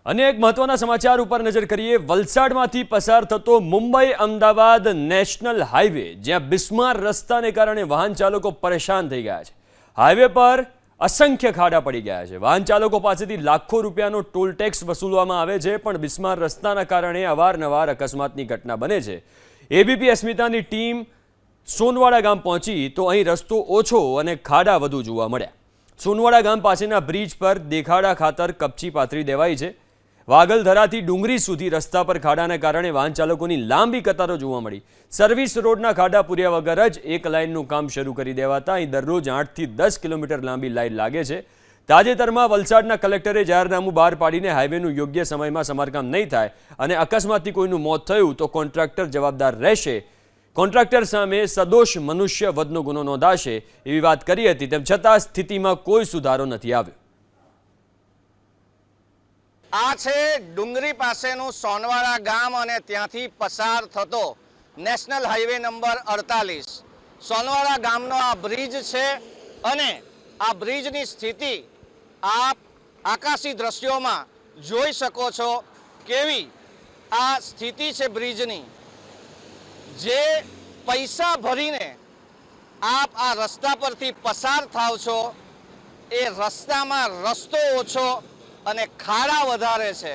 અને એક મહત્વના સમાચાર ઉપર નજર કરીએ। વલસાડમાંથી પસાર થતો મુંબઈ અમદાવાદ નેશનલ હાઈવે, જ્યાં બિસ્માર રસ્તાને કારણે વાહન ચાલકો પરેશાન થઈ ગયા છે। હાઈવે પર અસંખ્ય ખાડા પડી ગયા છે। વાહન ચાલકો પાસેથી લાખો રૂપિયાનો ટોલ ટેક્સ વસૂલવામાં આવે છે, પણ બિસ્માર રસ્તાના કારણે અવારનવાર અકસ્માતની ઘટના બને છે। એબીપી અસ્મિતાની ટીમ સોનવાડા ગામ પહોંચી તો અહીં રસ્તો ઓછો અને ખાડા વધુ જોવા મળ્યા। સોનવાડા ગામ પાસેના બ્રિજ પર દેખાડા ખાતર કપચી પાથરી દેવાઈ છે। વાગલધરાથી ડુંગરી સુધી રસ્તા પર ખાડાને કારણે વાહન ચાલકોની લાંબી કતારો જોવા મળી। સર્વિસ રોડના ખાડા પૂર્યા વગર જ એક લાઇનનું કામ શરૂ કરી દેવાતા અહીં દરરોજ 8 થી 10 કિલોમીટર લાંબી લાઇન લાગે છે। તાજેતરમાં વલસાડના કલેક્ટરે જાહેરનામું બહાર પાડીને હાઈવેનું યોગ્ય સમયમાં સમારકામ નહીં થાય અને અકસ્માતથી કોઈનું મોત થયું તો કોન્ટ્રાક્ટર જવાબદાર રહેશે। કોન્ટ્રાક્ટર સામે સદોષ મનુષ્ય વધનો ગુનો નોંધાશે એવી વાત કરી હતી। તેમ છતાં સ્થિતિમાં કોઈ સુધારો નથી આવ્યો। આ છે ડુંગરી પાસેનું સોનવાડા ગામ અને ત્યાંથી પસાર થતો નેશનલ હાઈવે નંબર 48। સોનવાડા ગામનો આ બ્રિજ છે અને આ બ્રિજની સ્થિતિ આપ આકાશી દ્રશ્યોમાં જોઈ શકો છો। કેવી આ સ્થિતિ છે બ્રિજની, જે પૈસા ભરીને આપ આ રસ્તા પરથી પસાર થાવ છો એ રસ્તામાં રસ્તો ઓછો અને ખાડા વધારે છે।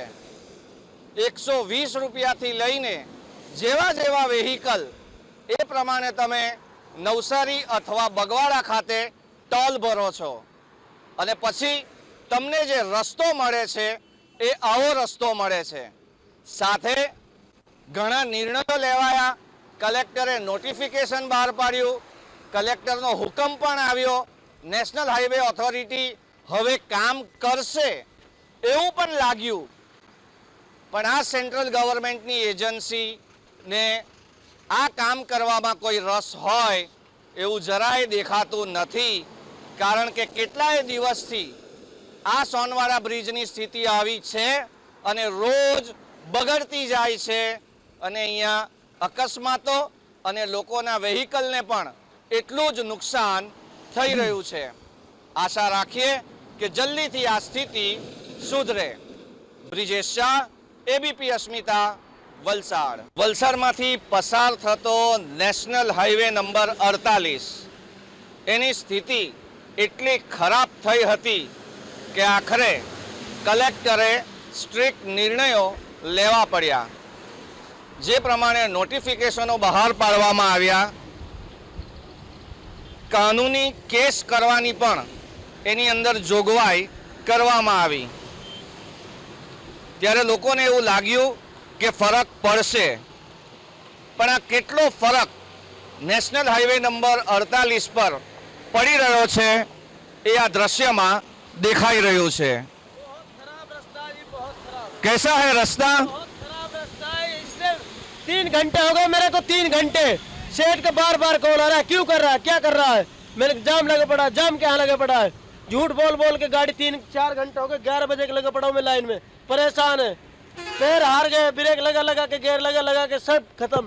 120 રૂપિયાથી લઈને જેવા વેહિકલ એ પ્રમાણે તમે નવસારી અથવા બગવાડા ખાતે ટોલ ભરો છો અને પછી તમને જે રસ્તો મળે છે એ આવો રસ્તો મળે છે। સાથે ઘણા નિર્ણયો લેવાયા, કલેક્ટરે નોટિફિકેશન બહાર પાડ્યું, કલેક્ટરનો હુકમ પણ આવ્યો, નેશનલ હાઈવે ઓથોરિટી હવે કામ કરશે એવું પણ લાગ્યું। પણ આ સેન્ટ્રલ ગવર્મેન્ટની એજન્સીને આ કામ કરવામાં કોઈ રસ હોય એવું જરાય દેખાતું નથી, કારણ કે કેટલાય દિવસથી આ સોનવાડા બ્રિજની સ્થિતિ આવી છે અને રોજ બગડતી જાય છે અને અહીંયા અકસ્માતો અને લોકોના વેહિકલને પણ એટલું જ નુકસાન થઈ રહ્યું છે। આશા રાખીએ કે જલ્દીથી આ સ્થિતિ સુધરે। બ્રિજેશ શાહ, એબીપી અસ્મિતા, વલસાડ। વલસાડમાંથી પસાર થતો નેશનલ હાઈવે નંબર 48 એની સ્થિતિ એટલી ખરાબ થઈ હતી કે આખરે કલેક્ટરે સ્ટ્રિક્ટ નિર્ણયો લેવા પડ્યા। જે પ્રમાણે નોટિફિકેશનો બહાર પાડવામાં આવ્યા, કાનૂની કેસ કરવાની પણ એની અંદર જોગવાઈ કરવામાં આવી, ત્યારે લોકોને એવું લાગ્યું કે ફરક પડશે, પણ આ કેટલો ફરક નેશનલ હાઈવે નંબર 48 પર પડી રહ્યો છે એ આ દ્રશ્યમાં દેખાઈ રહ્યું છે। कैसा है रास्ता? 3 घंटे हो गए मेरे को, 3 घंटे सेठ का बार बार कॉल आ रहा है, क्यों कर रहा है, क्या कर रहा है। मेरे जाम लगे पड़ा है, जाम क्या लगे पड़ा है, झूठ बोल बोल के गाड़ी 3-4 घंटे हो गए, 11 बजे के लगे पड़ा हूँ मैं लाइन में, परेशान है, पैर हार गए, ब्रेक लगा के गेयर लगा के सब खत्म।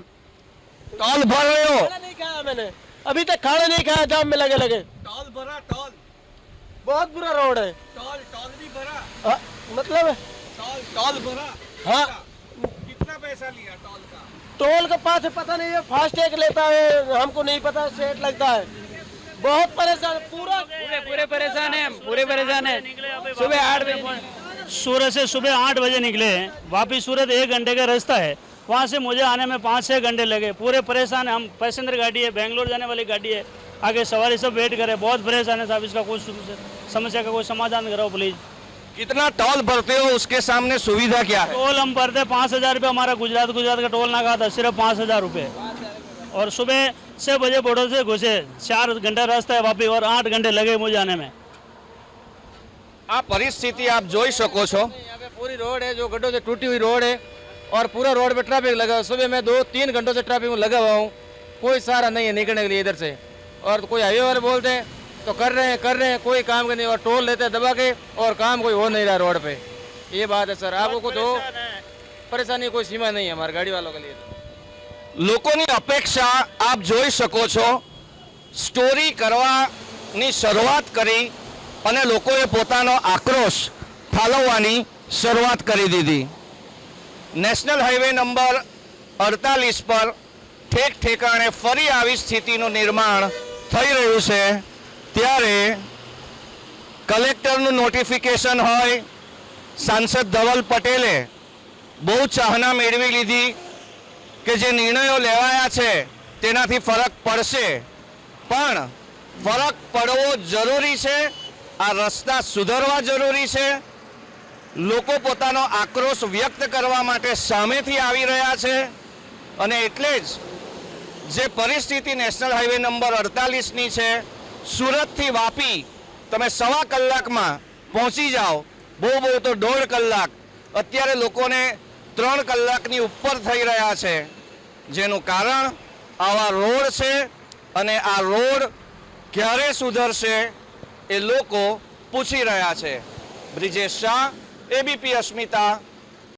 टोल भर रहे हो? खाना नहीं खाया मैंने, अभी तक खाना नहीं खाया, जाम में लगे। टोल भरा? टोल बहुत बुरा रोड है। टोल भी भरा? मतलब टोल भरा? हाँ। कितना पैसा लिया टोल का? टोल के पास है पता नहीं है, फास्टैग लेता है, हमको नहीं पता, सेट लगता है। बहुत परेशान, पूरे परेशान है, पूरे परेशान है। सुबह 8 बजे सूरत से सुबह 8 बजे निकले हैं, वापिस सूरत 1 घंटे का रास्ता है, वहाँ से मुझे आने में 5-6 घंटे लगे। पूरे परेशान है हम, पैसेंजर गाड़ी है, बेंगलोर जाने वाली गाड़ी है, आगे सवारी सब वेट करे, बहुत परेशान है साहब। इसका कोई समस्या का कोई समाधान कराओ प्लीज। कितना टोल भरते हो, उसके सामने सुविधा क्या है? टोल हम भरते 5,000 रुपये, हमारा गुजरात का टोल ना था, सिर्फ 5,000 रुपये। और सुबह 6 बजे बोर्डर से घुसे, 4 घंटा रास्ता है वापिस और 8 घंटे लगे मुझे आने में। આ પરિસ્થિતિ આપ જોઈ શકો છો। यहाँ पे पूरी रोड है जो गड्ढों से टूटी हुई रोड है और पूरा रोड पे ट्रैफिक लगा है। सुबह मैं 2-3 घंटों से ट्रैफिक में लगा हुआ हूँ, कोई सहारा नहीं है निकलने के लिए इधर से। और कोई हाईवे वाले बोलते हैं तो कर रहे हैं, कोई काम का नहीं, और टोल लेते हैं दबा के और काम कोई हो नहीं रहा रोड पे। ये बात है सर, आपको कुछ हो परेशानी कोई सीमा नहीं है हमारे गाड़ी वालों के लिए। લોકોની અપેક્ષા આપ જોઈ શકો છો। સ્ટોરી કરવાની શરૂઆત કરી અને લોકોએ પોતાનો આક્રોશ ઠાલવવાની શરૂઆત કરી દીધી. નેશનલ હાઈવે નંબર 48 પર ઠેક ઠેકાણે ફરી આવી સ્થિતિનું નિર્માણ થઈ રહ્યું છે. ત્યારે કલેક્ટરનું નોટિફિકેશન હોય, સાંસદ ધવલ પટેલે બહુ ચાહના મેળવી લીધી કે જે નિર્ણયો લેવાયા છે તેનાથી ફરક પડશે, પણ ફરક પડવો જરૂરી છે. આ રસ્તા સુધારવા જરૂરી છે. લોકો પોતાનો આક્રોશ વ્યક્ત કરવા માટે સામેથી આવી રહ્યા છે અને એટલે જ જે પરિસ્થિતિ નેશનલ હાઈવે નંબર 48ની છે, સુરતથી વાપી તમે 1.25 કલાકમાં પહોંચી જાઓ, બહુ તો 1.5 કલાક, અત્યારે લોકોને 3 કલાકની ઉપર થઈ રહ્યા છે. જેનું કારણ આવા રોડ છે અને આ રોડ ક્યારે સુધરશે એ લોકો પૂછી રહ્યા છે. બ્રિજેશ શાહ, ABP અસ્મિતા,